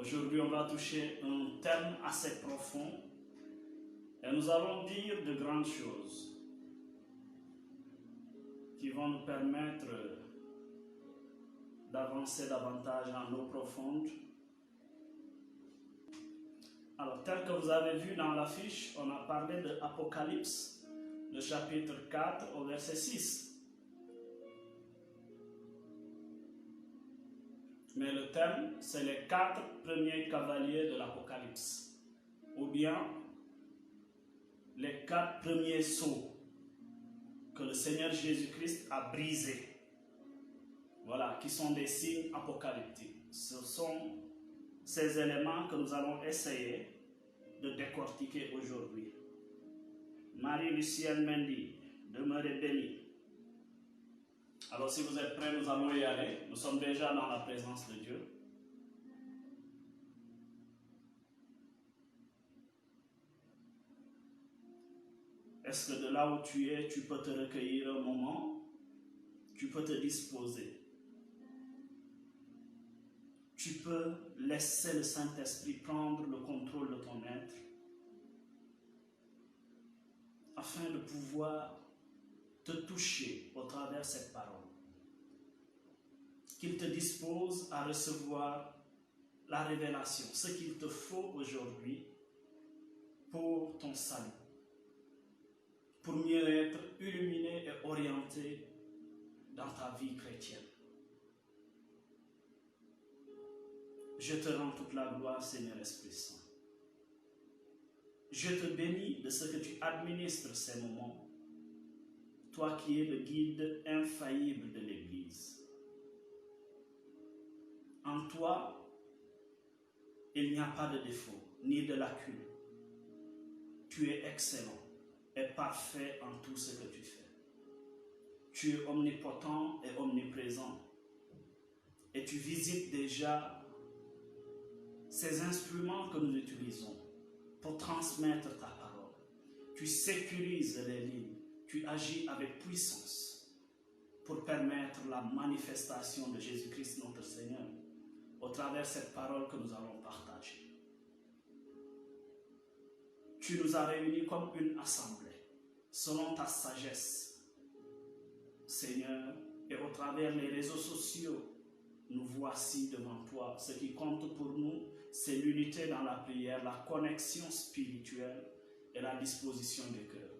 Aujourd'hui, on va toucher un thème assez profond et nous allons dire de grandes choses qui vont nous permettre d'avancer davantage en eau profonde. Alors, tel que vous avez vu dans l'affiche, on a parlé de Apocalypse, le chapitre 4 au verset 6. Mais le thème, c'est les 4 premiers cavaliers de l'Apocalypse, ou bien les 4 premiers sceaux que le Seigneur Jésus-Christ a brisés. Voilà, qui sont des signes apocalyptiques. Ce sont ces éléments que nous allons essayer de décortiquer aujourd'hui. Marie-Lucienne Mendy, demeurez bénie. Alors si vous êtes prêts, nous allons y aller. Nous sommes déjà dans la présence de Dieu. Est-ce que de là où tu es, tu peux te recueillir un moment? Tu peux te disposer. Tu peux laisser le Saint-Esprit prendre le contrôle de ton être afin de pouvoir te toucher au travers de cette parole. Qu'il te dispose à recevoir la révélation, ce qu'il te faut aujourd'hui pour ton salut, pour mieux être illuminé et orienté dans ta vie chrétienne. Je te rends toute la gloire, Seigneur Esprit Saint. Je te bénis de ce que tu administres ces moments, toi qui es le guide infaillible de l'Église. En toi, il n'y a pas de défaut, ni de lacune. Tu es excellent et parfait en tout ce que tu fais. Tu es omnipotent et omniprésent. Et tu visites déjà ces instruments que nous utilisons pour transmettre ta parole. Tu sécurises les lignes. Tu agis avec puissance pour permettre la manifestation de Jésus-Christ notre Seigneur au travers de cette parole que nous allons partager. Tu nous as réunis comme une assemblée, selon ta sagesse, Seigneur, et au travers des réseaux sociaux, nous voici devant toi. Ce qui compte pour nous, c'est l'unité dans la prière, la connexion spirituelle et la disposition des cœurs,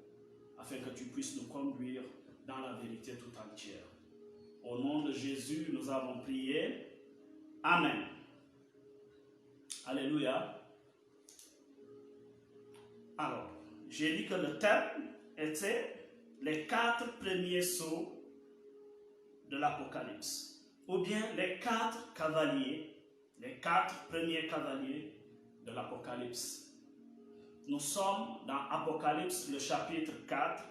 afin que tu puisses nous conduire dans la vérité tout entière. Au nom de Jésus, nous avons prié. Amen. Alléluia. Alors, j'ai dit que le thème était les 4 premiers sceaux de l'Apocalypse, ou bien les 4 cavaliers, les 4 premiers cavaliers de l'Apocalypse. Nous sommes dans Apocalypse, le chapitre 4,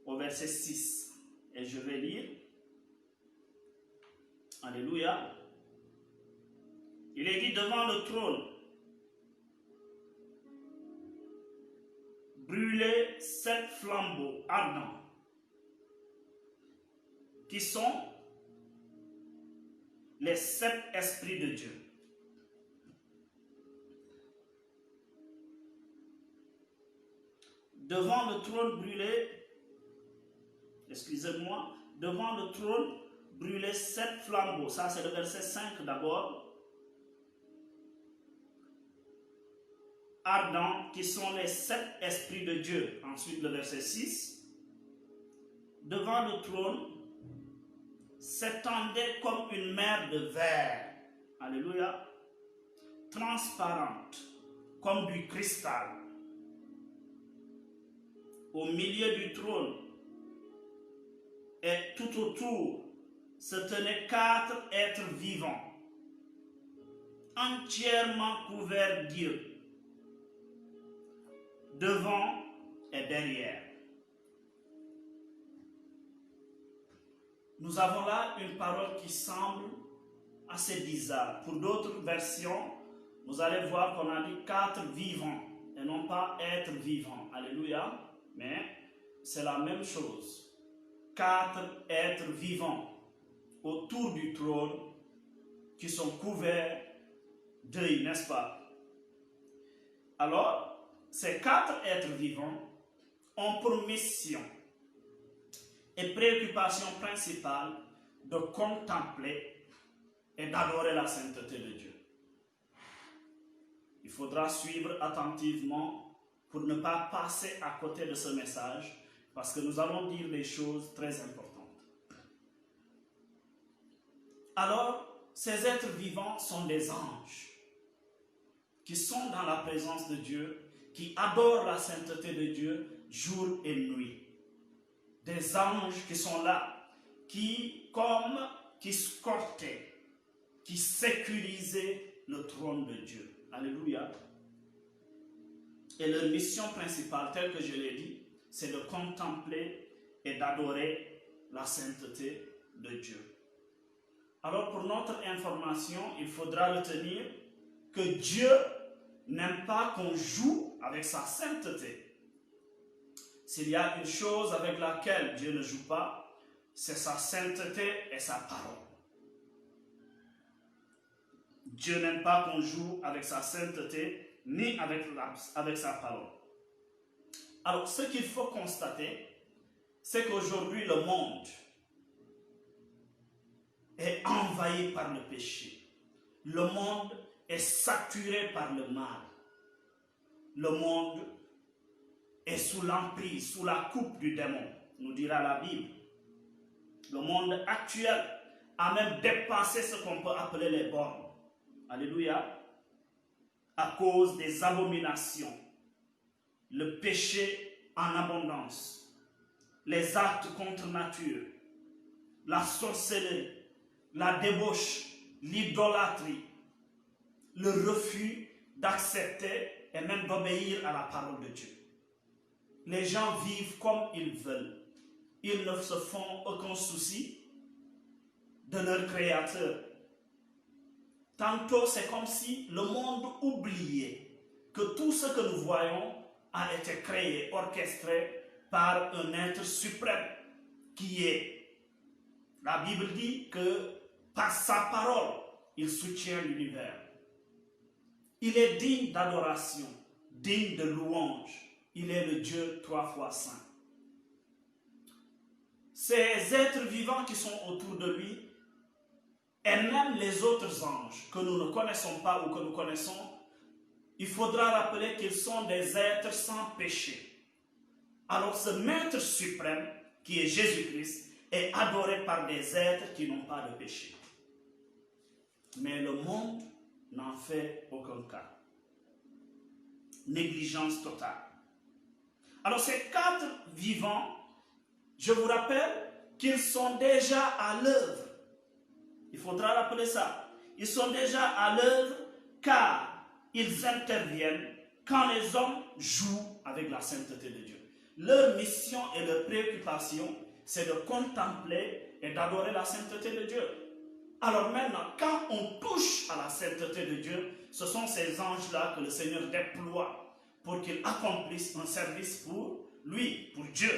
au verset 6. Et je vais lire. Alléluia. Il est dit devant le trône, brûlez 7 flambeaux ardents, qui sont les 7 esprits de Dieu. Devant le trône brûlé, excusez-moi, devant le trône brûlez 7 flambeaux. Ça c'est le verset 5 d'abord. Ardents, qui sont les 7 esprits de Dieu. Ensuite le verset 6. Devant le trône s'étendait comme une mer de verre. Alléluia. Transparente, comme du cristal. Au milieu du trône et tout autour se tenaient 4 êtres vivants, entièrement couverts d'yeux, devant et derrière. Nous avons là une parole qui semble assez bizarre. Pour d'autres versions, vous allez voir qu'on a dit 4 vivants et non pas êtres vivants. Alléluia. Mais c'est la même chose. 4 êtres vivants autour du trône qui sont couverts deuil, n'est-ce pas? Alors, ces 4 êtres vivants ont pour mission et préoccupation principale de contempler et d'adorer la sainteté de Dieu. Il faudra suivre attentivement pour ne pas passer à côté de ce message, parce que nous allons dire des choses très importantes. Alors, ces êtres vivants sont des anges qui sont dans la présence de Dieu, qui adorent la sainteté de Dieu jour et nuit. Des anges qui sont là, qui scortaient, qui sécurisaient le trône de Dieu. Alléluia. Et leur mission principale, telle que je l'ai dit, c'est de contempler et d'adorer la sainteté de Dieu. Alors, pour notre information, il faudra retenir que Dieu n'aime pas qu'on joue avec sa sainteté. S'il y a une chose avec laquelle Dieu ne joue pas, c'est sa sainteté et sa parole. Dieu n'aime pas qu'on joue avec sa sainteté ni avec sa parole. Alors, ce qu'il faut constater, c'est qu'aujourd'hui, le monde est envahi par le péché. Le monde est saturé par le mal. Le monde est sous l'emprise, sous la coupe du démon, nous dira la Bible. Le monde actuel a même dépassé ce qu'on peut appeler les bornes. Alléluia. À cause des abominations, le péché en abondance, les actes contre nature, la sorcellerie, la débauche, l'idolâtrie, le refus d'accepter et même d'obéir à la parole de Dieu. Les gens vivent comme ils veulent. Ils ne se font aucun souci de leur Créateur. Tantôt, c'est comme si le monde oubliait que tout ce que nous voyons a été créé, orchestré par un être suprême qui est. La Bible dit que par sa parole, il soutient l'univers. Il est digne d'adoration, digne de louange. Il est le Dieu 3 fois saint. Ces êtres vivants qui sont autour de lui, et même les autres anges que nous ne connaissons pas ou que nous connaissons, il faudra rappeler qu'ils sont des êtres sans péché. Alors ce maître suprême, qui est Jésus-Christ, est adoré par des êtres qui n'ont pas de péché. Mais le monde n'en fait aucun cas. Négligence totale. Alors ces 4 vivants, je vous rappelle qu'ils sont déjà à l'œuvre. Il faudra rappeler ça. Ils sont déjà à l'œuvre car ils interviennent quand les hommes jouent avec la sainteté de Dieu. Leur mission et leur préoccupation, c'est de contempler et d'adorer la sainteté de Dieu. Alors maintenant, quand on touche à la sainteté de Dieu, ce sont ces anges-là que le Seigneur déploie pour qu'ils accomplissent un service pour lui, pour Dieu.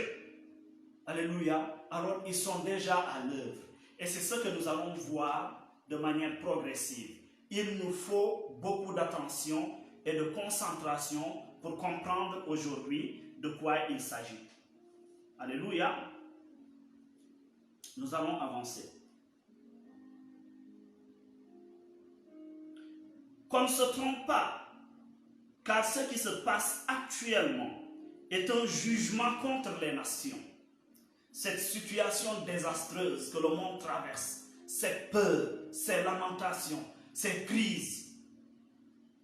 Alléluia. Alors ils sont déjà à l'œuvre. Et c'est ce que nous allons voir de manière progressive. Il nous faut beaucoup d'attention et de concentration pour comprendre aujourd'hui de quoi il s'agit. Alléluia. Nous allons avancer. Qu'on ne se trompe pas, car ce qui se passe actuellement est un jugement contre les nations. Cette situation désastreuse que le monde traverse, ces peurs, ces lamentations, ces crises,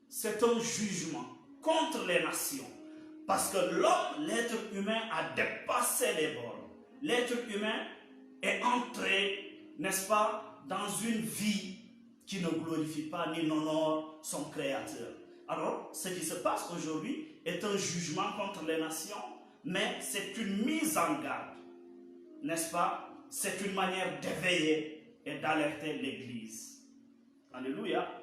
c'est un jugement contre les nations. Parce que l'homme, l'être humain, a dépassé les bornes. L'être humain est entré, n'est-ce pas, dans une vie qui ne glorifie pas ni n'honore son Créateur. Alors, ce qui se passe aujourd'hui est un jugement contre les nations, mais c'est une mise en garde. N'est-ce pas? C'est une manière d'éveiller et d'alerter l'Église. Alléluia.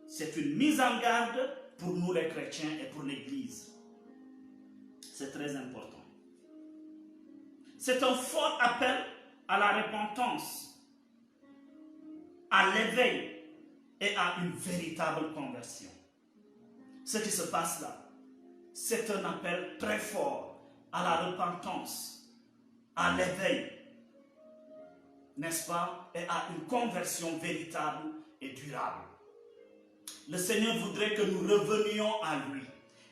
C'est une mise en garde pour nous les chrétiens et pour l'Église. C'est très important. C'est un fort appel à la repentance, à l'éveil et à une véritable conversion. Ce qui se passe là, c'est un appel très fort à la repentance, à l'éveil, n'est-ce pas, et à une conversion véritable et durable. Le Seigneur voudrait que nous revenions à lui.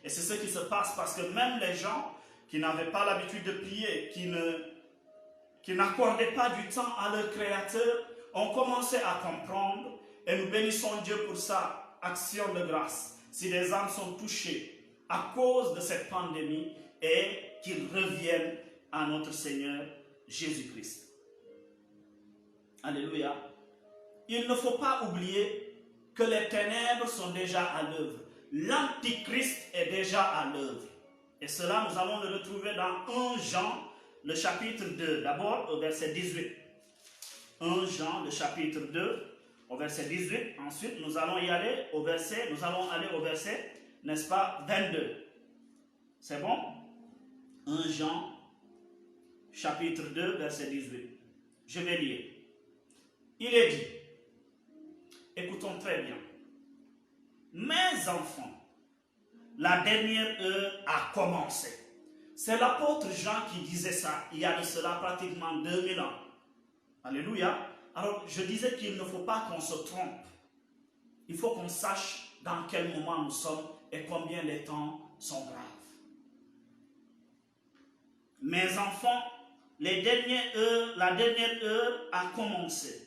Et c'est ce qui se passe parce que même les gens qui n'avaient pas l'habitude de prier, qui n'accordaient pas du temps à leur Créateur, ont commencé à comprendre, et nous bénissons Dieu pour sa action de grâce. Si les âmes sont touchées à cause de cette pandémie, et qu'ils reviennent à notre Seigneur Jésus-Christ. Alléluia. Il ne faut pas oublier que les ténèbres sont déjà à l'œuvre. L'Antichrist est déjà à l'œuvre. Et cela, nous allons le retrouver dans 1 Jean, le chapitre 2. D'abord, au verset 18. 1 Jean, le chapitre 2, au verset 18. Ensuite, nous allons aller au verset, n'est-ce pas, 22. C'est bon? 1 Jean, chapitre 2, verset 18. Je vais lire. Il est dit, écoutons très bien. Mes enfants, la dernière heure a commencé. C'est l'apôtre Jean qui disait ça il y a de cela pratiquement 2000 ans. Alléluia. Alors je disais qu'il ne faut pas qu'on se trompe. Il faut qu'on sache dans quel moment nous sommes et combien les temps sont graves. Mes enfants, la dernière heure a commencé.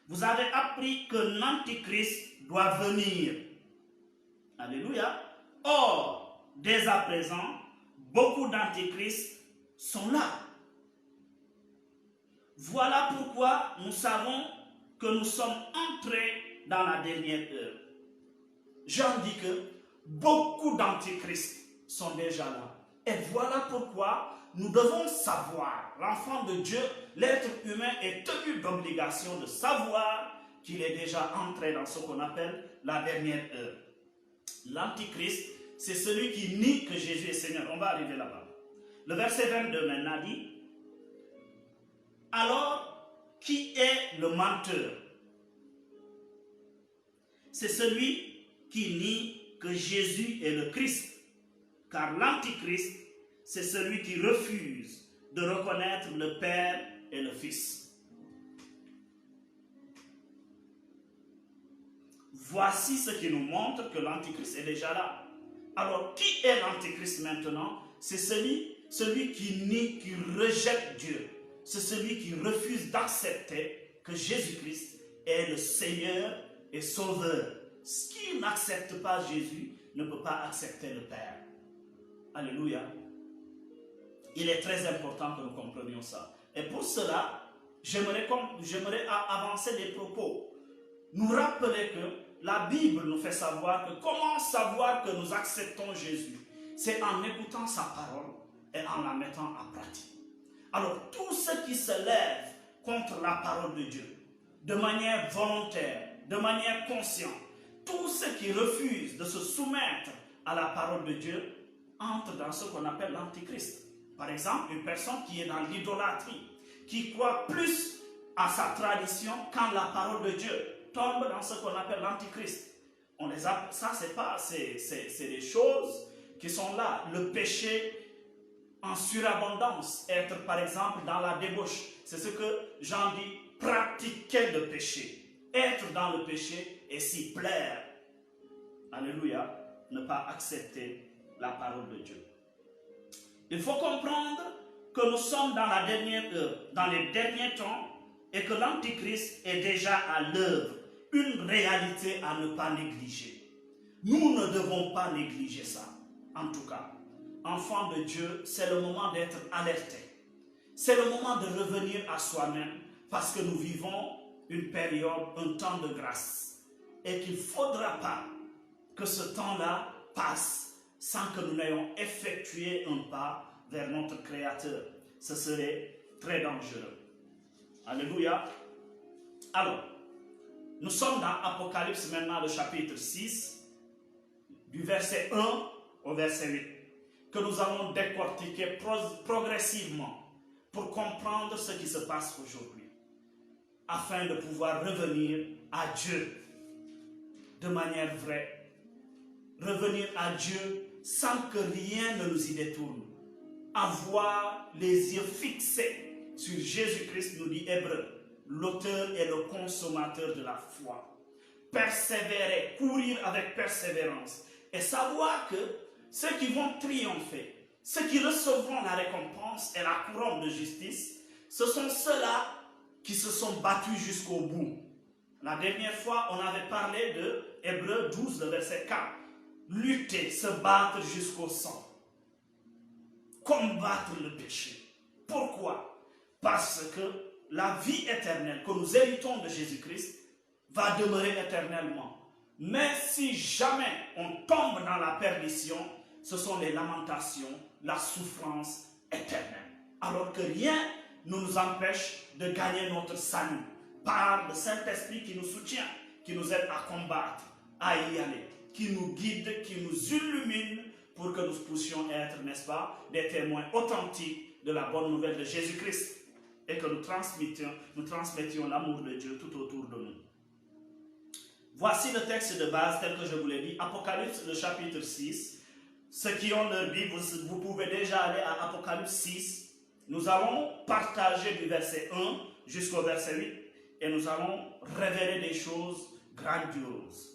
Vous avez appris que l'Antichrist doit venir. Alléluia. Or, dès à présent, beaucoup d'antichrists sont là. Voilà pourquoi nous savons que nous sommes entrés dans la dernière heure. Jean dit que beaucoup d'antichrists sont déjà là. Et voilà pourquoi nous devons savoir, l'enfant de Dieu, l'être humain est tenu d'obligation de savoir qu'il est déjà entré dans ce qu'on appelle la dernière heure. L'Antichrist, c'est celui qui nie que Jésus est Seigneur. On va arriver là-bas. Le verset 22 maintenant dit, alors, qui est le menteur? C'est celui qui nie que Jésus est le Christ. Car l'Antichrist, c'est celui qui refuse de reconnaître le Père et le Fils. Voici ce qui nous montre que l'Antichrist est déjà là. Alors, qui est l'Antichrist maintenant? C'est celui qui nie, qui rejette Dieu. C'est celui qui refuse d'accepter que Jésus-Christ est le Seigneur et Sauveur. Qui n'accepte pas Jésus ne peut pas accepter le Père. Alléluia. Il est très important que nous comprenions ça. Et pour cela, j'aimerais avancer des propos. Nous rappeler que la Bible nous fait savoir que comment savoir que nous acceptons Jésus? C'est en écoutant sa parole et en la mettant en pratique. Alors, tous ceux qui se lèvent contre la parole de Dieu, de manière volontaire, de manière consciente, tous ceux qui refusent de se soumettre à la parole de Dieu, entrent dans ce qu'on appelle l'Antichrist. Par exemple, une personne qui est dans l'idolâtrie, qui croit plus à sa tradition qu'en la parole de Dieu, tombe dans ce qu'on appelle l'Antichrist. Ça, c'est des choses qui sont là. Le péché en surabondance, être par exemple dans la débauche, c'est ce que Jean dit, pratiquer le péché, être dans le péché et s'y plaire. Alléluia, ne pas accepter la parole de Dieu. Il faut comprendre que nous sommes dans la dernière heure, dans les derniers temps, et que l'Antichrist est déjà à l'œuvre, une réalité à ne pas négliger. Nous ne devons pas négliger ça, en tout cas. Enfants de Dieu, c'est le moment d'être alerté. C'est le moment de revenir à soi-même parce que nous vivons une période, un temps de grâce. Et qu'il ne faudra pas que ce temps-là passe sans que nous n'ayons effectué un pas vers notre Créateur. Ce serait très dangereux. Alléluia. Alors, nous sommes dans Apocalypse maintenant, le chapitre 6, du verset 1 au verset 8. Que nous allons décortiquer progressivement pour comprendre ce qui se passe aujourd'hui, afin de pouvoir revenir à Dieu de manière vraie. Revenir à Dieu sans que rien ne nous y détourne. Avoir les yeux fixés sur Jésus-Christ, nous dit Hébreu, l'auteur et le consommateur de la foi. Persévérer, courir avec persévérance et savoir que ceux qui vont triompher, ceux qui recevront la récompense et la couronne de justice, ce sont ceux-là qui se sont battus jusqu'au bout. La dernière fois, on avait parlé de Hébreu 12, le verset 4. Lutter, se battre jusqu'au sang. Combattre le péché. Pourquoi? Parce que la vie éternelle que nous héritons de Jésus-Christ va demeurer éternellement. Mais si jamais on tombe dans la perdition, ce sont les lamentations, la souffrance éternelle. Alors que rien ne nous empêche de gagner notre salut par le Saint-Esprit qui nous soutient, qui nous aide à combattre, à y aller, qui nous guide, qui nous illumine pour que nous puissions être, n'est-ce pas, des témoins authentiques de la bonne nouvelle de Jésus-Christ et que nous transmettions l'amour de Dieu tout autour de nous. Voici le texte de base tel que je vous l'ai dit, Apocalypse, le chapitre 6. Ceux qui ont leur Bible, vous pouvez déjà aller à Apocalypse 6. Nous allons partager du verset 1 jusqu'au verset 8 et nous allons révéler des choses grandioses.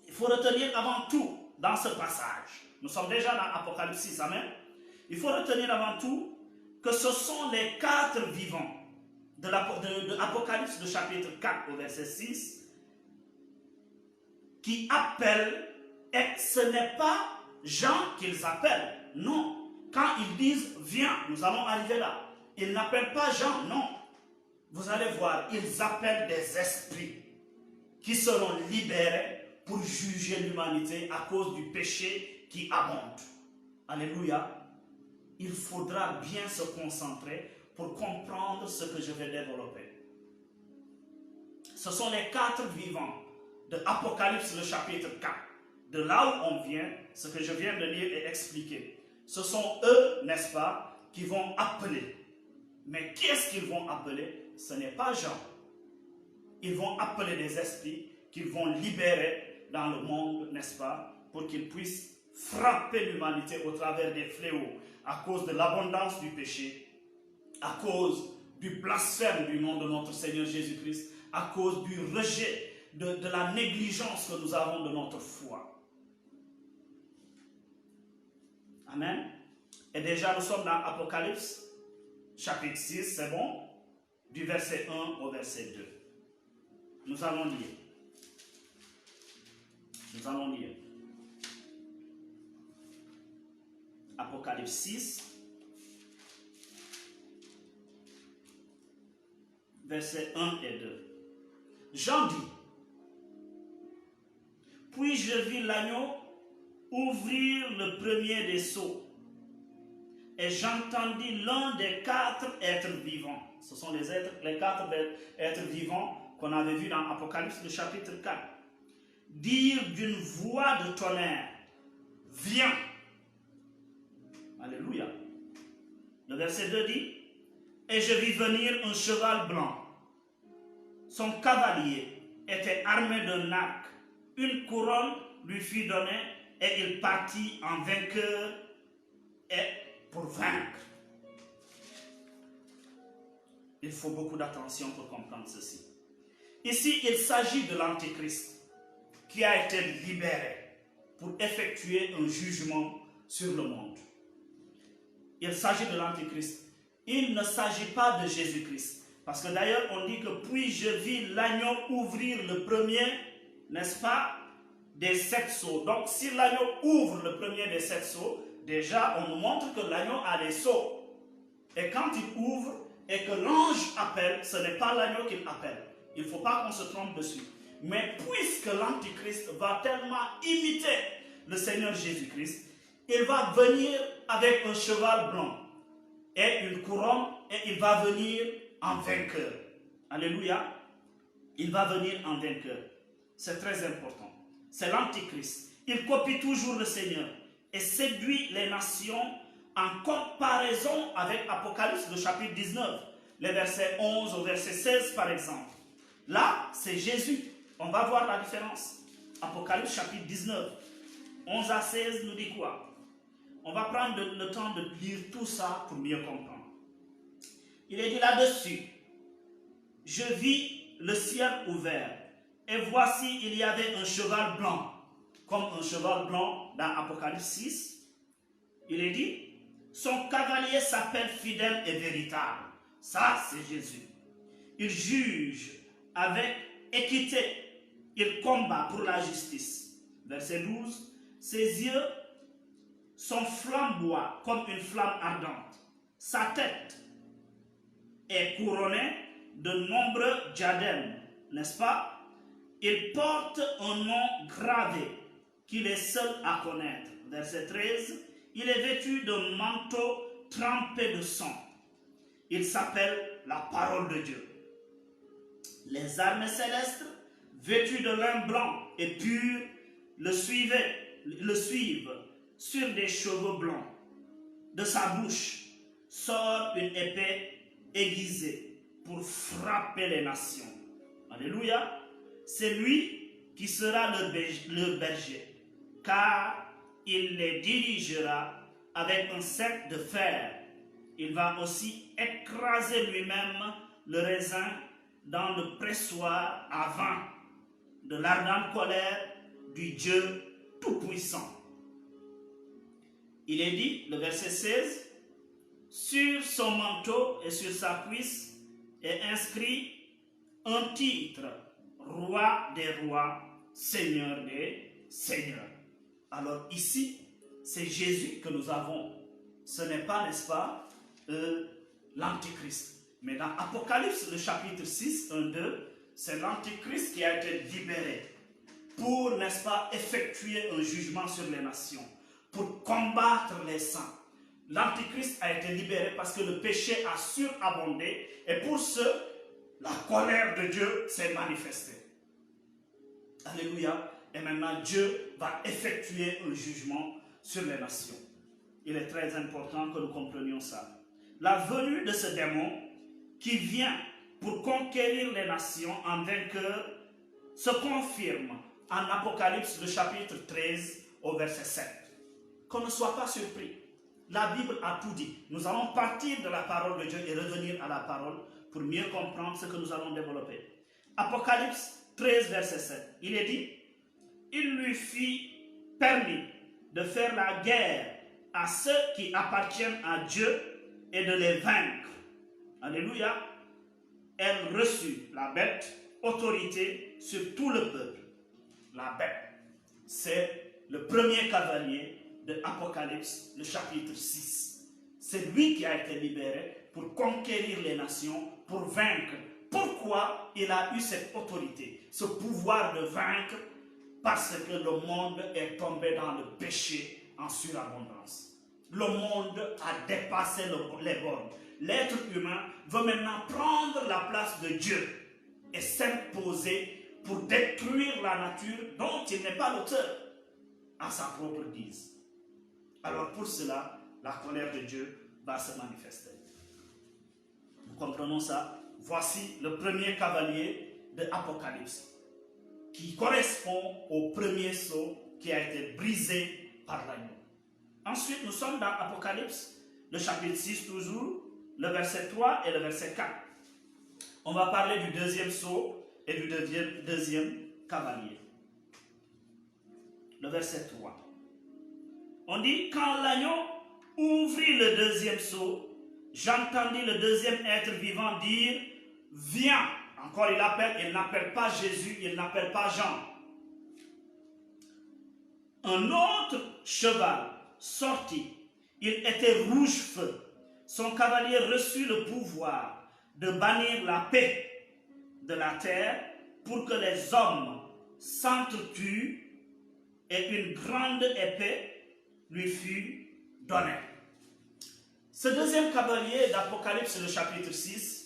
Il faut retenir avant tout dans ce passage, nous sommes déjà dans Apocalypse 6, amen. Il faut retenir avant tout que ce sont les 4 vivants de Apocalypse, le chapitre 4 au verset 6, qui appellent, et ce n'est pas Jean qu'ils appellent, non. Quand ils disent viens, nous allons arriver là. Ils n'appellent pas Jean, non. Vous allez voir, ils appellent des esprits qui seront libérés pour juger l'humanité à cause du péché qui abonde. Alléluia. Il faudra bien se concentrer pour comprendre ce que je vais développer. Ce sont les 4 vivants de Apocalypse, le chapitre 4. De là où on vient, ce que je viens de lire et expliquer. Ce sont eux, n'est-ce pas, qui vont appeler. Mais qui est-ce qu'ils vont appeler? Ce n'est pas Jean. Ils vont appeler des esprits qu'ils vont libérer dans le monde, n'est-ce pas, pour qu'ils puissent frapper l'humanité au travers des fléaux à cause de l'abondance du péché, à cause du blasphème du nom de notre Seigneur Jésus-Christ, à cause du rejet de la négligence que nous avons de notre foi. Amen. Et déjà, nous sommes dans Apocalypse, chapitre 6, c'est bon? Du verset 1 au verset 2. Nous allons lire. Nous allons lire. Apocalypse 6, versets 1 et 2. Jean dit, puis je vis l'agneau ouvrir le premier des sceaux, et j'entendis l'un des 4 êtres vivants. Ce sont les 4 êtres vivants qu'on avait vus dans Apocalypse, le chapitre 4. Dire d'une voix de tonnerre, viens. Alléluia. Le verset 2 dit, et je vis venir un cheval blanc. Son cavalier était armé d'un arc. Une couronne lui fut donnée et il partit en vainqueur et pour vaincre. Il faut beaucoup d'attention pour comprendre ceci. Ici, il s'agit de l'Antéchrist qui a été libéré pour effectuer un jugement sur le monde. Il s'agit de l'Antéchrist. Il ne s'agit pas de Jésus-Christ. Parce que d'ailleurs, on dit que puis je vis l'agneau ouvrir le premier, n'est-ce pas, des 7 sceaux. Donc, si l'agneau ouvre le premier des 7 sceaux, déjà, on nous montre que l'agneau a des sceaux. Et quand il ouvre et que l'ange appelle, ce n'est pas l'agneau qu'il appelle. Il ne faut pas qu'on se trompe dessus. Mais puisque l'Antichrist va tellement imiter le Seigneur Jésus-Christ, il va venir avec un cheval blanc et une couronne et il va venir en vainqueur. Alléluia. Il va venir en vainqueur. C'est très important. C'est l'Antichrist. Il copie toujours le Seigneur et séduit les nations en comparaison avec Apocalypse, le chapitre 19, les versets 11 au verset 16 par exemple. Là, c'est Jésus On va voir la différence. Apocalypse chapitre 19, 11 à 16 nous dit quoi? On va prendre le temps de lire tout ça pour mieux comprendre. Il est dit là-dessus, je vis le ciel ouvert, et voici il y avait un cheval blanc, comme un cheval blanc dans Apocalypse 6. Il est dit, son cavalier s'appelle fidèle et véritable. Ça, c'est Jésus. Il juge avec équité. Il combat pour la justice. Verset 12. Ses yeux sont flamboients comme une flamme ardente. Sa tête est couronnée de nombreux diadèmes, n'est-ce pas? Il porte un nom gravé qu'il est seul à connaître. Verset 13. Il est vêtu d'un manteau trempé de sang. Il s'appelle la parole de Dieu. Les armées célestes, vêtues de lin blanc et pur, le suivent sur des cheveux blancs. De sa bouche sort une épée aiguisée pour frapper les nations. Alléluia. C'est lui qui sera le berger, car il les dirigera avec un cep de fer. Il va aussi écraser lui-même le raisin dans le pressoir à vin de l'ardente colère du Dieu Tout-Puissant. Il est dit, le verset 16, sur son manteau et sur sa cuisse est inscrit un titre, Roi des rois, Seigneur des seigneurs. Alors ici, c'est Jésus que nous avons. Ce n'est pas, n'est-ce pas, l'Antichrist. Mais dans Apocalypse, le chapitre 6, 1, 2, c'est l'Antichrist qui a été libéré pour, n'est-ce pas, effectuer un jugement sur les nations, pour combattre les saints. L'Antichrist a été libéré parce que le péché a surabondé et pour ce, la colère de Dieu s'est manifestée. Alléluia. Et maintenant, Dieu va effectuer un jugement sur les nations. Il est très important que nous comprenions ça. La venue de ce démon qui vient pour conquérir les nations en vainqueur se confirme en Apocalypse, le chapitre 13, au verset 7. Qu'on ne soit pas surpris. La Bible a tout dit. Nous allons partir de la parole de Dieu et revenir à la parole pour mieux comprendre ce que nous allons développer. Apocalypse 13, verset 7. Il est dit, il lui fit permis de faire la guerre à ceux qui appartiennent à Dieu et de les vaincre. Alléluia. Elle reçut, la bête, autorité sur tout le peuple. La bête, c'est le premier cavalier de Apocalypse, le chapitre 6. C'est lui qui a été libéré pour conquérir les nations, pour vaincre. Pourquoi il a eu cette autorité, ce pouvoir de vaincre? Parce que le monde est tombé dans le péché en surabondance. Le monde a dépassé les bornes. L'être humain veut maintenant prendre la place de Dieu et s'imposer pour détruire la nature dont il n'est pas l'auteur à sa propre guise. Alors pour cela, la colère de Dieu va se manifester. Nous comprenons ça. Voici le premier cavalier de Apocalypse qui correspond au premier sceau qui a été brisé par l'agneau. Ensuite, nous sommes dans Apocalypse, le chapitre 6 toujours, le verset 3 et le verset 4. On va parler du deuxième sceau et du deuxième cavalier. Le verset 3. On dit, quand l'agneau ouvrit le deuxième sceau, j'entendis le deuxième être vivant dire, viens. Encore il n'appelle pas Jésus, il n'appelle pas Jean. Un autre cheval sortit, il était rouge-feu. Son cavalier reçut le pouvoir de bannir la paix de la terre pour que les hommes s'entretuent et une grande épée lui fut donnée. Ce deuxième cavalier d'Apocalypse, le chapitre 6,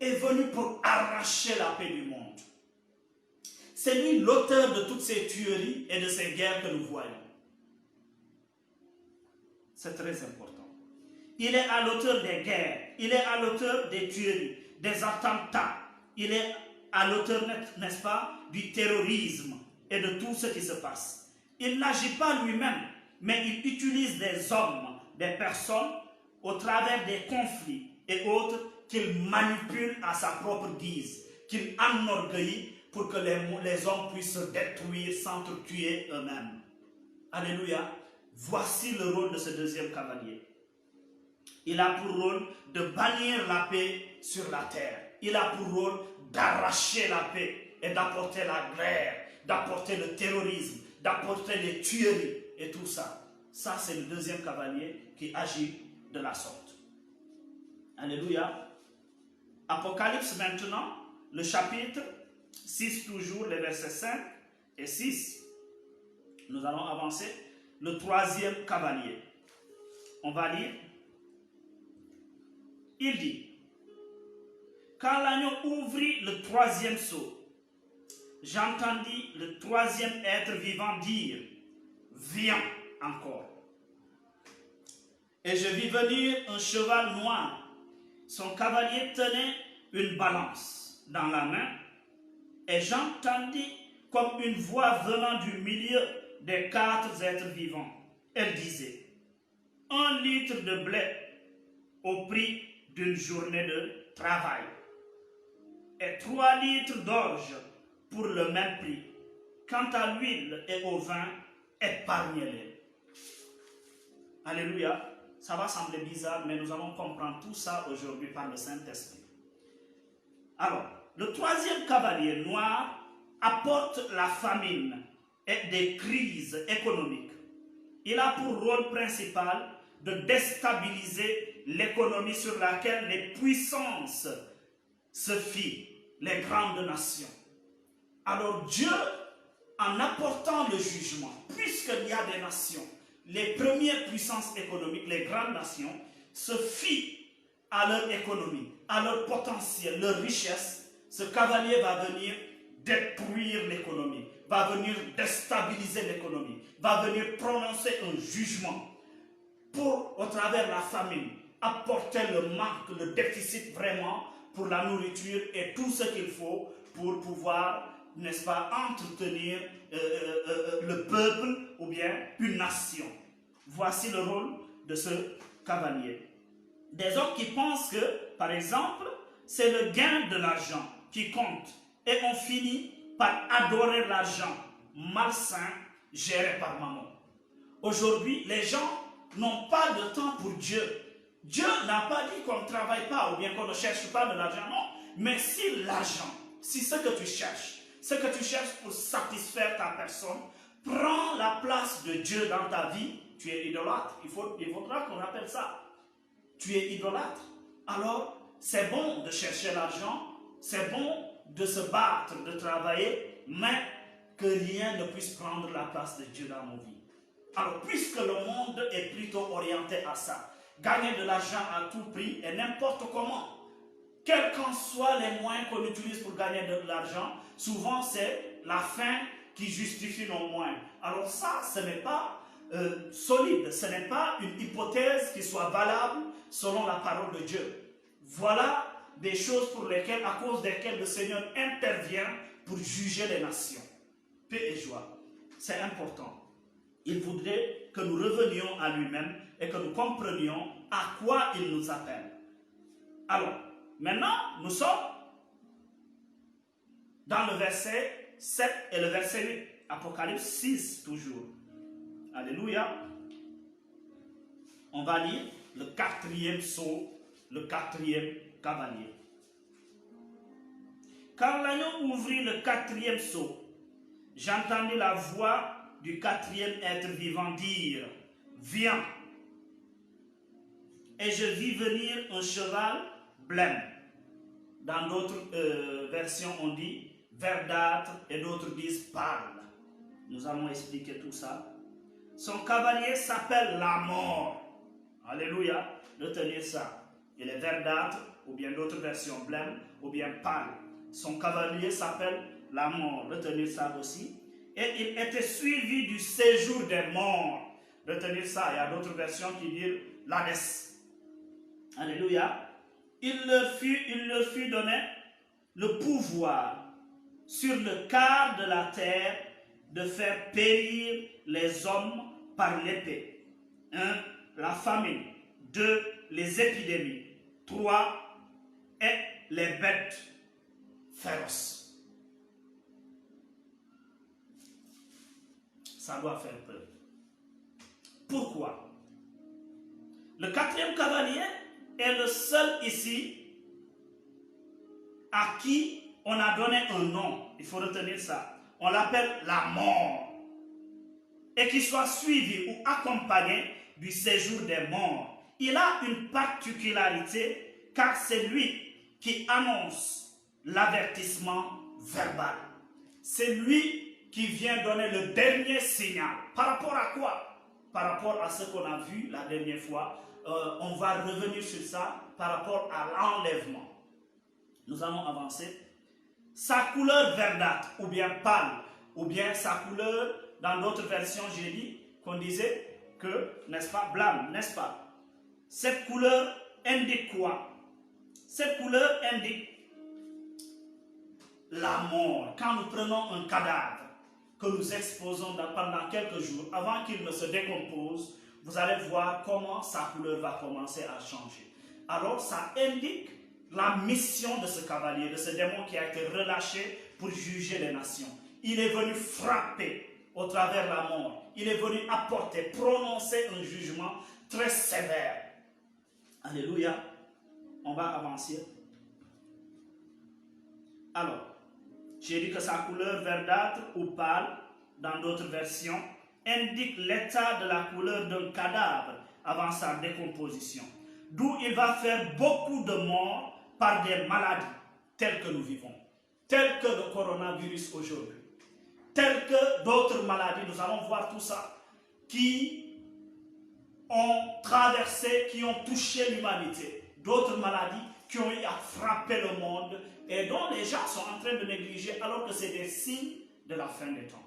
est venu pour arracher la paix du monde. C'est lui l'auteur de toutes ces tueries et de ces guerres que nous voyons. C'est très important. Il est à l'auteur des guerres, il est à l'auteur des tueries, des attentats, il est à l'auteur, n'est-ce pas, du terrorisme et de tout ce qui se passe. Il n'agit pas lui-même, mais il utilise des hommes, des personnes, au travers des conflits et autres, qu'il manipule à sa propre guise, qu'il enorgueillit pour que les hommes puissent se détruire, s'entretuer eux-mêmes. Alléluia. Voici le rôle de ce deuxième cavalier. Il a pour rôle de bannir la paix sur la terre. Il a pour rôle d'arracher la paix et d'apporter la guerre, d'apporter le terrorisme, d'apporter les tueries et tout ça. Ça, c'est le deuxième cavalier qui agit de la sorte. Alléluia. Apocalypse maintenant, le chapitre 6 toujours, les versets 5 et 6. Nous allons avancer. Le troisième cavalier. On va lire. Il dit, quand l'agneau ouvrit le troisième sceau, j'entendis le troisième être vivant dire, viens encore. Et je vis venir un cheval noir. Son cavalier tenait une balance dans la main, et j'entendis comme une voix venant du milieu des quatre êtres vivants. Elle disait, 1 litre de blé au prix d'une journée de travail, et 3 litres d'orge pour le même prix. Quant à l'huile et au vin, épargnez-les. Alléluia. Ça va sembler bizarre, mais nous allons comprendre tout ça aujourd'hui par le Saint-Esprit. Alors, le troisième cavalier noir apporte la famine et des crises économiques. Il a pour rôle principal de déstabiliser l'économie sur laquelle les puissances se fient, les grandes nations. Alors Dieu, en apportant le jugement, puisqu'il y a des nations, les premières puissances économiques, les grandes nations, se fient à leur économie, à leur potentiel, leur richesse, ce cavalier va venir détruire l'économie, va venir déstabiliser l'économie, va venir prononcer un jugement pour, au travers de la famine, apporter le manque, le déficit vraiment pour la nourriture et tout ce qu'il faut pour pouvoir, n'est-ce pas, entretenir le peuple ou bien une nation. Voici le rôle de ce cavalier. Des hommes qui pensent que, par exemple, c'est le gain de l'argent qui compte et on finit par adorer l'argent malsain géré par maman. Aujourd'hui, les gens n'ont pas de temps pour Dieu. Dieu n'a pas dit qu'on ne travaille pas ou bien qu'on ne cherche pas de l'argent, non. Mais si l'argent, si ce que tu cherches pour satisfaire ta personne, prend la place de Dieu dans ta vie, tu es idolâtre. Il faudra qu'on appelle ça. Tu es idolâtre. Alors, c'est bon de chercher l'argent, c'est bon de se battre, de travailler, mais que rien ne puisse prendre la place de Dieu dans nos vies. Alors, puisque le monde est plutôt orienté à ça, gagner de l'argent à tout prix et n'importe comment, quels qu'en soient les moyens qu'on utilise pour gagner de l'argent, souvent c'est la fin qui justifie nos moyens. Alors ça, ce n'est pas solide, ce n'est pas une hypothèse qui soit valable selon la parole de Dieu. Voilà des choses pour lesquelles, à cause desquelles le Seigneur intervient pour juger les nations. Paix et joie, c'est important. Il voudrait que nous revenions à lui-même et que nous comprenions à quoi il nous appelle. Alors, maintenant, nous sommes dans le verset 7 et le verset 8. Apocalypse 6, toujours. Alléluia. On va lire le quatrième sceau, le quatrième cavalier. Quand l'agneau ouvrit le quatrième sceau, j'entendis la voix du quatrième être vivant dire, viens. Et je vis venir un cheval blême. Dans d'autres versions, on dit verdâtre et d'autres disent pâle. Nous allons expliquer tout ça. Son cavalier s'appelle la mort. Alléluia. Retenez ça. Il est verdâtre, ou bien d'autres versions blême, ou bien pâle. Son cavalier s'appelle la mort. Retenez ça aussi. Et il était suivi du séjour des morts. Retenez ça. Il y a d'autres versions qui disent l'Hadès. Alléluia. Il leur fut donné le pouvoir sur le quart de la terre de faire périr les hommes par l'épée. 1. La famine. 2. Les épidémies. 3. Et les bêtes féroces. Ça doit faire peur. Pourquoi? Le 4e cavalier est le seul ici à qui on a donné un nom. Il faut retenir ça. On l'appelle la mort. Et qu'il soit suivi ou accompagné du séjour des morts. Il a une particularité car c'est lui qui annonce l'avertissement verbal. C'est lui qui vient donner le dernier signal. Par rapport à quoi? Par rapport à ce qu'on a vu la dernière fois. On va revenir sur ça par rapport à l'enlèvement. Nous allons avancer. Sa couleur verdâtre ou bien pâle, ou bien sa couleur, dans d'autres versions, j'ai dit qu'on disait que, n'est-ce pas, blâme, n'est-ce pas? Cette couleur indique quoi? Cette couleur indique la mort. Quand nous prenons un cadavre que nous exposons pendant quelques jours, avant qu'il ne se décompose, vous allez voir comment sa couleur va commencer à changer. Alors, ça indique la mission de ce cavalier, de ce démon qui a été relâché pour juger les nations. Il est venu frapper au travers la mort. Il est venu apporter, prononcer un jugement très sévère. Alléluia. On va avancer. Alors, j'ai dit que sa couleur verdâtre ou pâle, dans d'autres versions, indique l'état de la couleur d'un cadavre avant sa décomposition. D'où il va faire beaucoup de morts par des maladies telles que nous vivons, telles que le coronavirus aujourd'hui, telles que d'autres maladies, nous allons voir tout ça, qui ont traversé, qui ont touché l'humanité, d'autres maladies qui ont eu à frapper le monde et dont les gens sont en train de négliger alors que c'est des signes de la fin des temps.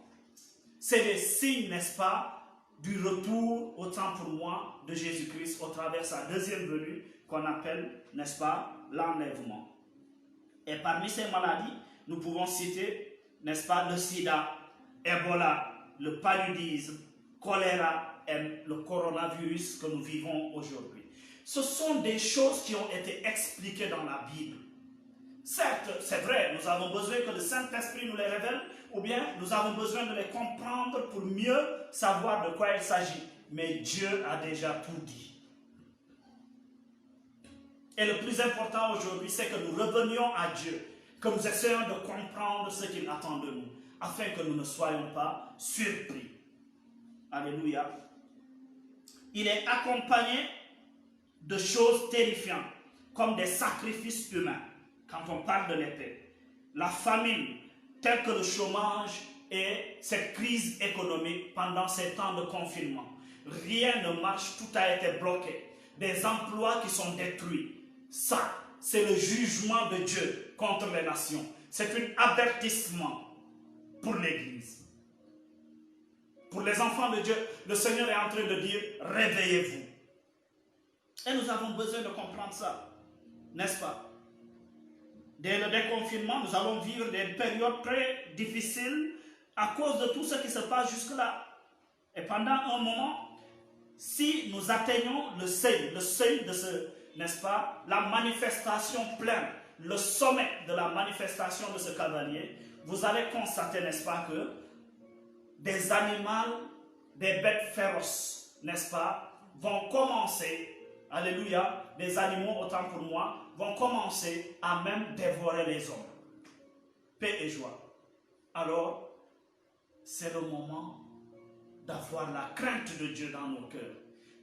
C'est des signes, n'est-ce pas, du retour, autant pour moi, de Jésus-Christ au travers de sa deuxième venue qu'on appelle, n'est-ce pas, l'enlèvement. Et parmi ces maladies, nous pouvons citer, n'est-ce pas, le sida, Ebola, le paludisme, choléra et le coronavirus que nous vivons aujourd'hui. Ce sont des choses qui ont été expliquées dans la Bible. Certes, c'est vrai, nous avons besoin que le Saint-Esprit nous les révèle, ou bien nous avons besoin de les comprendre pour mieux savoir de quoi il s'agit. Mais Dieu a déjà tout dit. Et le plus important aujourd'hui, c'est que nous revenions à Dieu, que nous essayons de comprendre ce qu'il attend de nous, afin que nous ne soyons pas surpris. Alléluia. Il est accompagné de choses terrifiantes, comme des sacrifices humains, quand on parle de l'épée. La famine, telle que le chômage et cette crise économique pendant ces temps de confinement. Rien ne marche, tout a été bloqué. Des emplois qui sont détruits. Ça, c'est le jugement de Dieu contre les nations. C'est un avertissement pour l'Église. Pour les enfants de Dieu, le Seigneur est en train de dire, réveillez-vous. Et nous avons besoin de comprendre ça, n'est-ce pas? Dès le déconfinement, nous allons vivre des périodes très difficiles à cause de tout ce qui se passe jusque-là. Et pendant un moment, si nous atteignons le seuil de ce, n'est-ce pas, la manifestation pleine, le sommet de la manifestation de ce cavalier, vous allez constater, n'est-ce pas, que des animaux, des bêtes féroces, n'est-ce pas, vont commencer, alléluia, des animaux, autant pour moi, vont commencer à même dévorer les hommes. Paix et joie. Alors, c'est le moment d'avoir la crainte de Dieu dans nos cœurs.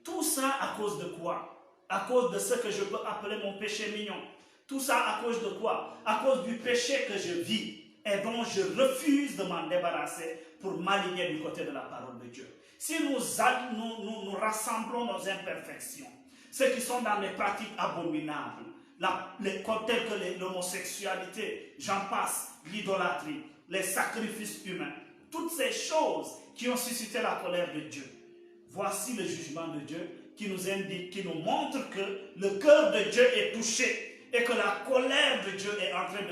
Tout ça à cause de quoi? À cause de ce que je peux appeler mon péché mignon. Tout ça à cause de quoi? À cause du péché que je vis et dont je refuse de m'en débarrasser pour m'aligner du côté de la parole de Dieu. Si nous rassemblons nos imperfections, ceux qui sont dans les pratiques abominables, telles que l'homosexualité, j'en passe, l'idolâtrie, les sacrifices humains, toutes ces choses qui ont suscité la colère de Dieu. Voici le jugement de Dieu qui nous indique, qui nous montre que le cœur de Dieu est touché et que la colère de Dieu est en train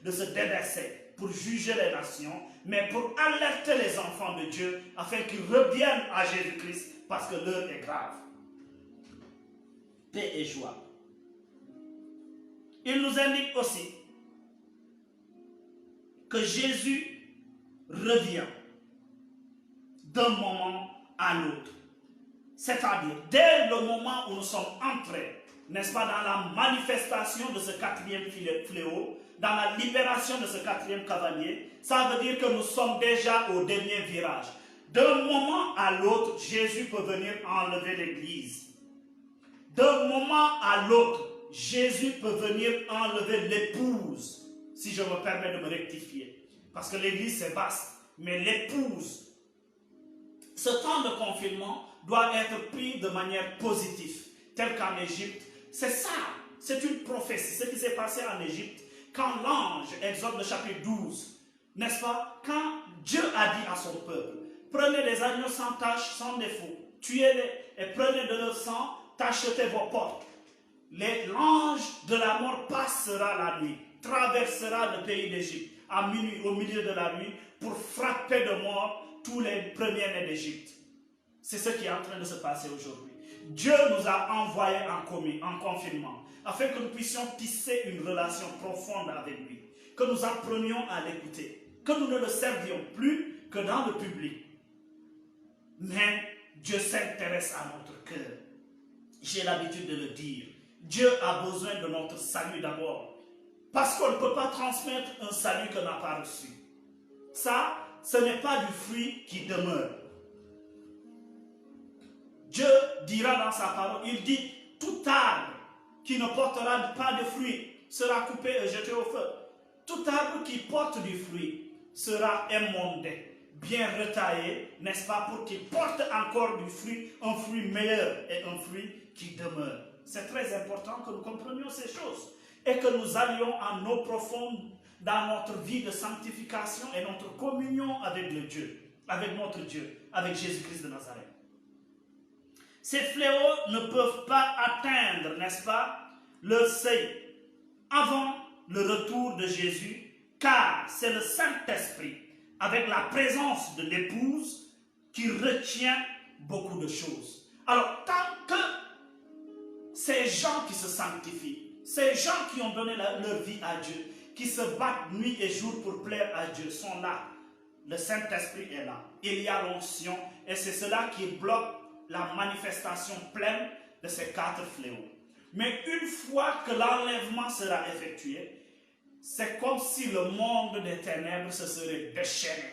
de se déverser pour juger les nations, mais pour alerter les enfants de Dieu afin qu'ils reviennent à Jésus-Christ parce que l'heure est grave. Paix et joie. Il nous indique aussi que Jésus revient d'un moment à l'autre. C'est-à-dire, dès le moment où nous sommes entrés, n'est-ce pas, dans la manifestation de ce quatrième fléau, dans la libération de ce quatrième cavalier, ça veut dire que nous sommes déjà au dernier virage. D'un moment à l'autre, Jésus peut venir enlever l'Église. D'un moment à l'autre, Jésus peut venir enlever l'épouse, si je me permets de me rectifier. Parce que l'Église c'est vaste, mais l'épouse, ce temps de confinement doit être pris de manière positive, tel qu'en Égypte. C'est ça, c'est une prophétie, ce qui s'est passé en Égypte, quand l'ange, Exode le chapitre 12, n'est-ce pas, quand Dieu a dit à son peuple, prenez des agneaux sans tache, sans défaut, tuez-les et prenez de leur sang, tachetez vos portes. L'ange de la mort passera la nuit, traversera le pays d'Égypte à minuit, au milieu de la nuit, pour frapper de mort tous les premiers-nés d'Égypte. C'est ce qui est en train de se passer aujourd'hui. Dieu nous a envoyés en confinement, afin que nous puissions tisser une relation profonde avec lui, que nous apprenions à l'écouter, que nous ne le servions plus que dans le public. Mais Dieu s'intéresse à notre cœur. J'ai l'habitude de le dire. Dieu a besoin de notre salut d'abord. Parce qu'on ne peut pas transmettre un salut qu'on n'a pas reçu. Ça, ce n'est pas du fruit qui demeure. Dieu dira dans sa parole, il dit, tout arbre qui ne portera pas de fruit sera coupé et jeté au feu. Tout arbre qui porte du fruit sera émondé, bien retaillé, n'est-ce pas, pour qu'il porte encore du fruit, un fruit meilleur et un fruit qui demeure. C'est très important que nous comprenions ces choses et que nous allions en eau profonde dans notre vie de sanctification et notre communion avec le Dieu, avec notre Dieu, avec Jésus-Christ de Nazareth. Ces fléaux ne peuvent pas atteindre, n'est-ce pas, leur seuil avant le retour de Jésus, car c'est le Saint-Esprit, avec la présence de l'épouse, qui retient beaucoup de choses. Alors, tant que ces gens qui se sanctifient, ces gens qui ont donné leur vie à Dieu, qui se battent nuit et jour pour plaire à Dieu, sont là. Le Saint-Esprit est là. Il y a l'onction et c'est cela qui bloque la manifestation pleine de ces 4 fléaux. Mais une fois que l'enlèvement sera effectué, c'est comme si le monde des ténèbres se serait déchaîné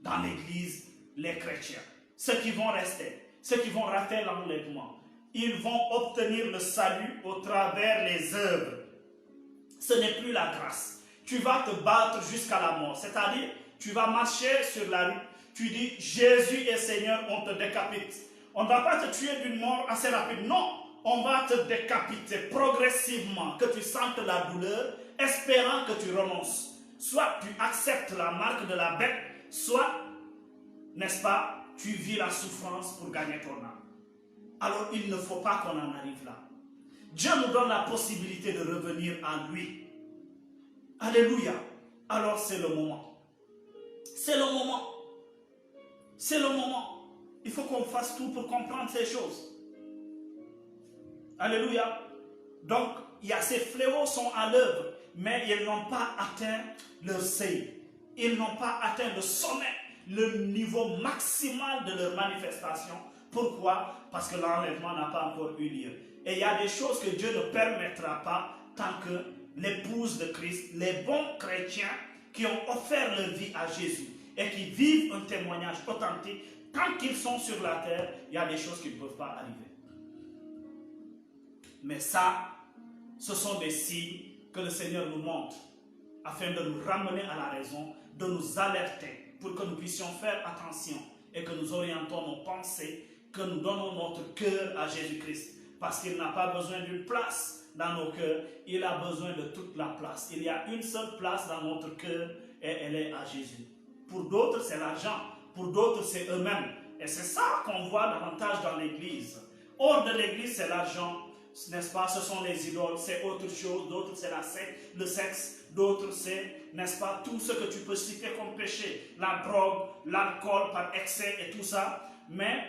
dans l'Église, les chrétiens. Ceux qui vont rester, ceux qui vont rater l'enlèvement, ils vont obtenir le salut au travers les œuvres. Ce n'est plus la grâce. Tu vas te battre jusqu'à la mort. C'est-à-dire, tu vas marcher sur la rue. Tu dis, Jésus est Seigneur, on te décapite. On ne va pas te tuer d'une mort assez rapide. Non, on va te décapiter progressivement, que tu sentes la douleur, espérant que tu renonces. Soit tu acceptes la marque de la bête, soit, n'est-ce pas, tu vis la souffrance pour gagner ton âme. Alors il ne faut pas qu'on en arrive là. Dieu nous donne la possibilité de revenir à lui. Alléluia. Alors c'est le moment. C'est le moment. C'est le moment. Il faut qu'on fasse tout pour comprendre ces choses. Alléluia. Donc, il y a ces fléaux sont à l'œuvre, mais ils n'ont pas atteint leur seuil. Ils n'ont pas atteint le sommet, le niveau maximal de leur manifestation. Pourquoi? Parce que l'enlèvement n'a pas encore eu lieu. Et il y a des choses que Dieu ne permettra pas tant que l'épouse de Christ, les bons chrétiens qui ont offert leur vie à Jésus et qui vivent un témoignage authentique, tant qu'ils sont sur la terre, il y a des choses qui ne peuvent pas arriver. Mais ça, ce sont des signes que le Seigneur nous montre afin de nous ramener à la raison, de nous alerter pour que nous puissions faire attention et que nous orientons nos pensées, que nous donnons notre cœur à Jésus-Christ. Parce qu'il n'a pas besoin d'une place dans nos cœurs, il a besoin de toute la place. Il y a une seule place dans notre cœur et elle est à Jésus. Pour d'autres, c'est l'argent. Pour d'autres, c'est eux-mêmes. Et c'est ça qu'on voit davantage dans l'Église. Hors de l'Église, c'est l'argent. n'est-ce pas, ce sont les idoles, c'est autre chose, d'autres c'est le sexe, d'autres c'est, n'est-ce pas, tout ce que tu peux citer comme péché, la drogue, l'alcool par excès et tout ça. Mais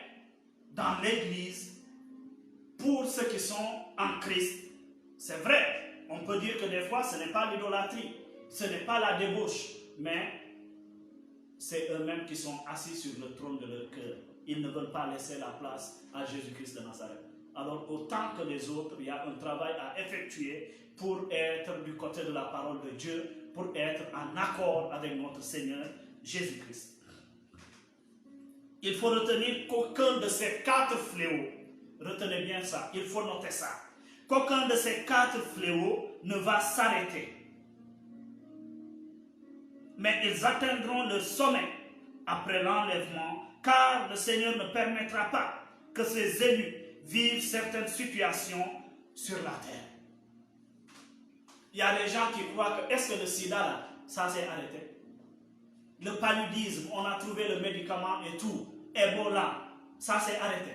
dans l'église, pour ceux qui sont en Christ, c'est vrai, on peut dire que des fois ce n'est pas l'idolâtrie, ce n'est pas la débauche, mais c'est eux-mêmes qui sont assis sur le trône de leur cœur. Ils ne veulent pas laisser la place à Jésus-Christ de Nazareth. Alors autant que les autres, il y a un travail à effectuer pour être du côté de la parole de Dieu, pour être en accord avec notre Seigneur Jésus-Christ. Il faut retenir qu'aucun de ces 4 fléaux, retenez bien ça, il faut noter ça, qu'aucun de ces 4 fléaux ne va s'arrêter. Mais ils atteindront le sommet après l'enlèvement, car le Seigneur ne permettra pas que ses élus vivent certaines situations sur la terre. Il y a des gens qui croient que, est-ce que le sida là, ça s'est arrêté? Le paludisme, on a trouvé le médicament et tout. Ebola, ça s'est arrêté.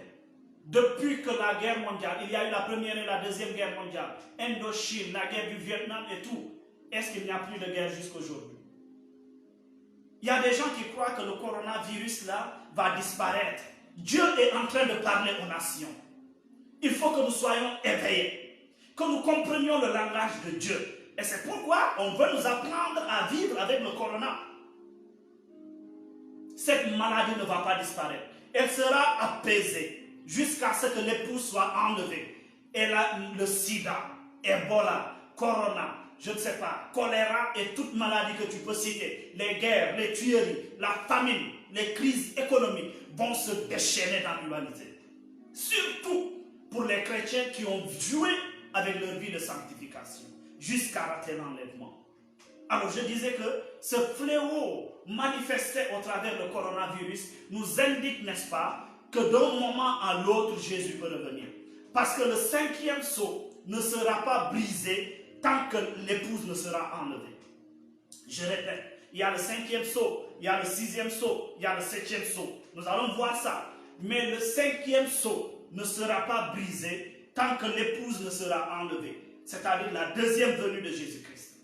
Depuis que la guerre mondiale, il y a eu la première et la deuxième guerre mondiale, Indochine, la guerre du Vietnam et tout, est-ce qu'il n'y a plus de guerre jusqu'aujourd'hui? Il y a des gens qui croient que le coronavirus là va disparaître. Dieu est en train de parler aux nations. Il faut que nous soyons éveillés, que nous comprenions le langage de Dieu. Et c'est pourquoi on veut nous apprendre à vivre avec le corona. Cette maladie ne va pas disparaître. Elle sera apaisée jusqu'à ce que l'épouse soit enlevée. Et là, le sida, Ebola, corona, je ne sais pas, choléra et toute maladie que tu peux citer, les guerres, les tueries, la famine, les crises économiques vont se déchaîner dans l'humanité. Surtout pour les chrétiens qui ont joué avec leur vie de sanctification jusqu'à rater l'enlèvement. Alors je disais que ce fléau manifesté au travers du coronavirus nous indique, n'est-ce pas, que d'un moment à l'autre, Jésus peut revenir. Parce que le 5e sceau ne sera pas brisé tant que l'épouse ne sera enlevée. Je répète, il y a le 5e sceau, il y a le 6e sceau, il y a le 7e sceau. Nous allons voir ça. Mais le 5e sceau ne sera pas brisé tant que l'épouse ne sera enlevée. C'est-à-dire la deuxième venue de Jésus-Christ.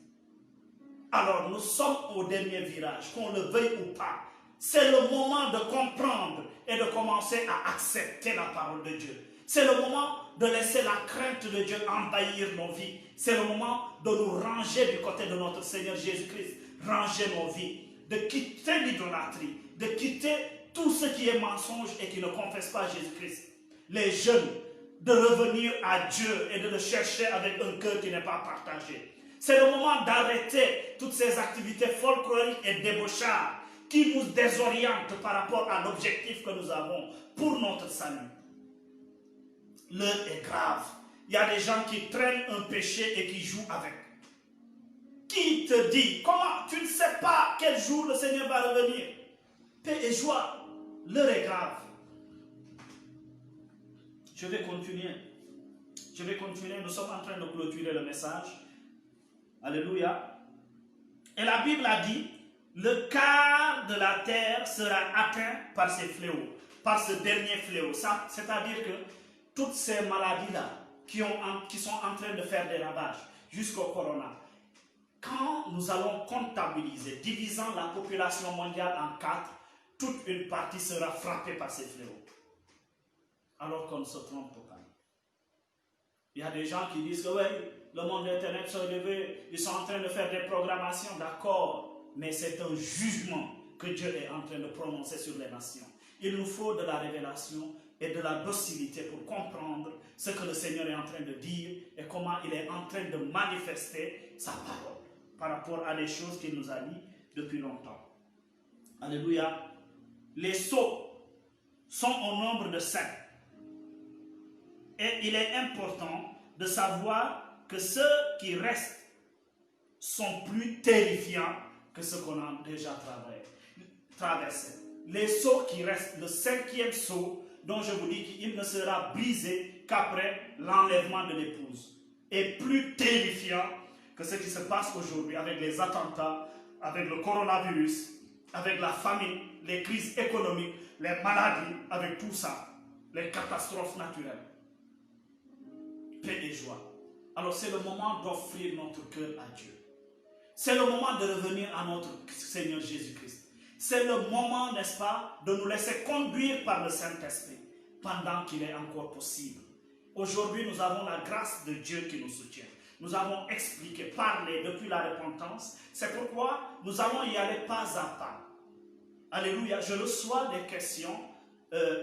Alors nous sommes au dernier virage, qu'on le veuille ou pas. C'est le moment de comprendre et de commencer à accepter la parole de Dieu. C'est le moment de laisser la crainte de Dieu envahir nos vies. C'est le moment de nous ranger du côté de notre Seigneur Jésus-Christ. Ranger nos vies, de quitter l'idolâtrie, de quitter tout ce qui est mensonge et qui ne confesse pas Jésus-Christ. Les jeunes, de revenir à Dieu et de le chercher avec un cœur qui n'est pas partagé. C'est le moment d'arrêter toutes ces activités folkloriques et débauchards qui nous désorientent par rapport à l'objectif que nous avons pour notre salut. L'heure est grave. Il y a des gens qui traînent un péché et qui jouent avec. Qui te dit, comment tu ne sais pas quel jour le Seigneur va revenir? Paix et joie, l'heure est grave. Je vais continuer. Nous sommes en train de clôturer le message. Alléluia. Et la Bible a dit, le quart de la terre sera atteint par ces fléaux, par ce dernier fléau. C'est-à-dire que toutes ces maladies-là qui sont en train de faire des ravages jusqu'au corona, quand nous allons comptabiliser, divisant la population mondiale en 4, toute une partie sera frappée par ces fléaux. Alors qu'on se trompe totalement. Il y a des gens qui disent que oui, le monde internet s'est levé, ils sont en train de faire des programmations, d'accord, mais c'est un jugement que Dieu est en train de prononcer sur les nations. Il nous faut de la révélation et de la docilité pour comprendre ce que le Seigneur est en train de dire et comment il est en train de manifester sa parole par rapport à des choses qu'il nous a dit depuis longtemps. Alléluia. Les sceaux sont au nombre de 5. Et il est important de savoir que ceux qui restent sont plus terrifiants que ceux qu'on a déjà traversés. Les sceaux qui restent, le 5e sceau, dont je vous dis qu'il ne sera brisé qu'après l'enlèvement de l'épouse, est plus terrifiant que ce qui se passe aujourd'hui avec les attentats, avec le coronavirus, avec la famine, les crises économiques, les maladies, avec tout ça, les catastrophes naturelles. paix et joie. Alors c'est le moment d'offrir notre cœur à Dieu. C'est le moment de revenir à notre Seigneur Jésus-Christ. C'est le moment, n'est-ce pas, de nous laisser conduire par le Saint-Esprit pendant qu'il est encore possible. Aujourd'hui, nous avons la grâce de Dieu qui nous soutient. Nous avons expliqué, parlé depuis la repentance. C'est pourquoi nous allons y aller pas à pas. Alléluia. Je reçois des questions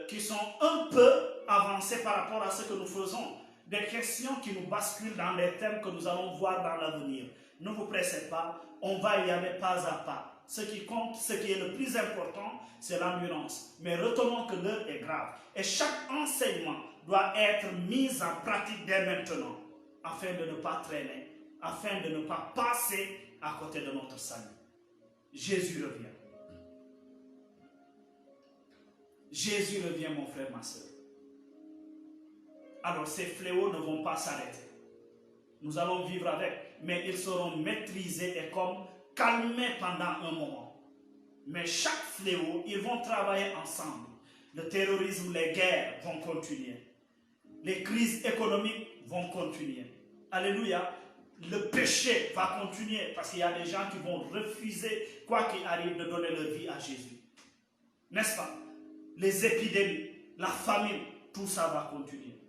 qui sont un peu avancées par rapport à ce que nous faisons. Des questions qui nous basculent dans les thèmes que nous allons voir dans l'avenir. Ne vous pressez pas, on va y aller pas à pas. Ce qui compte, ce qui est le plus important, c'est l'endurance. Mais retenons que l'heure est grave. Et chaque enseignement doit être mis en pratique dès maintenant, afin de ne pas traîner, afin de ne pas passer à côté de notre salut. Jésus revient. Jésus revient, mon frère, ma soeur. Alors ces fléaux ne vont pas s'arrêter. Nous allons vivre avec, mais ils seront maîtrisés et comme calmés pendant un moment. Mais chaque fléau, ils vont travailler ensemble. Le terrorisme, les guerres vont continuer. Les crises économiques vont continuer. Alléluia. Le péché va continuer parce qu'il y a des gens qui vont refuser, quoi qu'il arrive, de donner leur vie à Jésus. N'est-ce pas? Les épidémies, la famine, tout ça va continuer.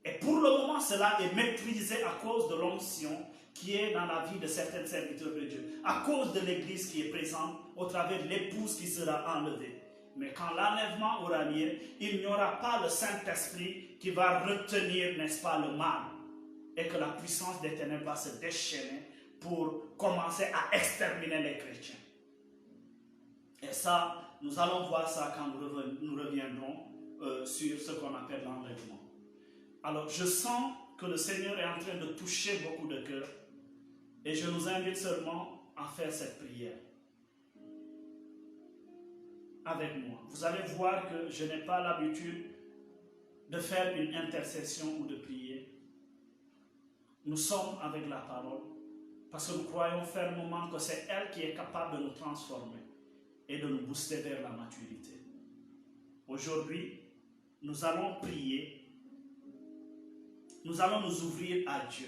Et pour le moment, cela est maîtrisé à cause de l'onction qui est dans la vie de certains serviteurs de Dieu, à cause de l'église qui est présente au travers de l'épouse qui sera enlevée. Mais quand l'enlèvement aura lieu, il n'y aura pas le Saint-Esprit qui va retenir, n'est-ce pas, le mal. Et que la puissance des ténèbres va se déchaîner pour commencer à exterminer les chrétiens. Et ça, nous allons voir ça quand nous reviendrons sur ce qu'on appelle l'enlèvement. Alors, je sens que le Seigneur est en train de toucher beaucoup de cœurs et je nous invite seulement à faire cette prière avec moi. Vous allez voir que je n'ai pas l'habitude de faire une intercession ou de prier. Nous sommes avec la parole parce que nous croyons fermement que c'est elle qui est capable de nous transformer et de nous booster vers la maturité. Aujourd'hui, nous allons prier. Nous allons nous ouvrir à Dieu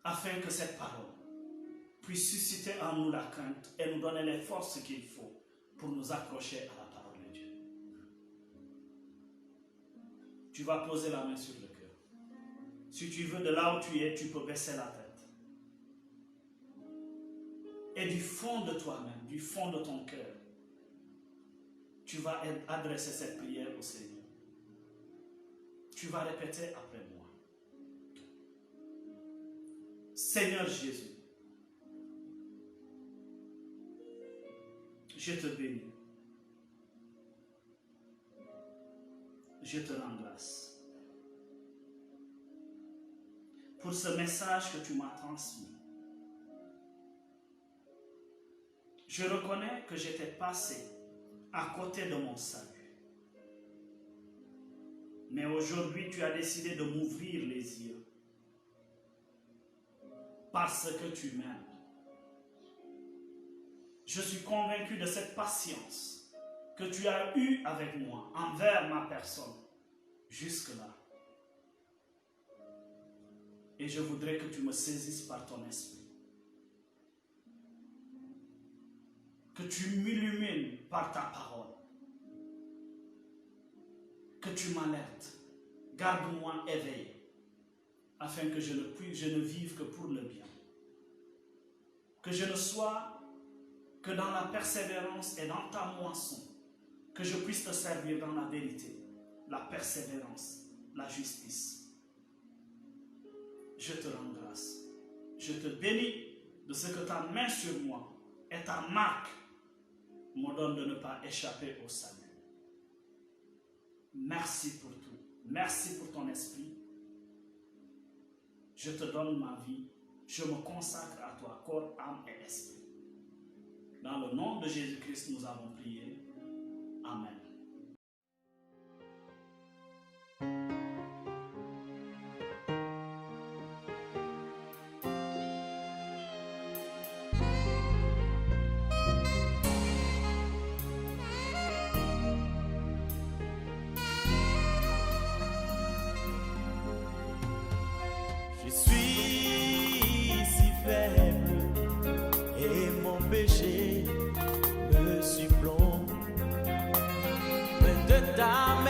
afin que cette parole puisse susciter en nous la crainte et nous donner les forces qu'il faut pour nous accrocher à la parole de Dieu. Tu vas poser la main sur le cœur. Si tu veux, de là où tu es, tu peux baisser la tête. Et du fond de toi-même, du fond de ton cœur, tu vas adresser cette prière au Seigneur. Tu vas répéter après moi. Seigneur Jésus, je te bénis. Je te rends grâce pour ce message que tu m'as transmis. Je reconnais que j'étais passé à côté de mon salut. Mais aujourd'hui, tu as décidé de m'ouvrir les yeux parce que tu m'aimes. Je suis convaincu de cette patience que tu as eue avec moi envers ma personne jusque-là. Et je voudrais que tu me saisisses par ton esprit. Que tu m'illumines par ta parole. Que tu m'alertes, garde-moi éveillé, afin que je ne vive que pour le bien. Que je ne sois que dans la persévérance et dans ta moisson, que je puisse te servir dans la vérité, la persévérance, la justice. Je te rends grâce. Je te bénis de ce que ta main sur moi et ta marque me donnent de ne pas échapper au salut. Merci pour tout. Merci pour ton esprit. Je te donne ma vie. Je me consacre à toi, corps, âme et esprit. Dans le nom de Jésus-Christ, nous avons prié. Amen. ta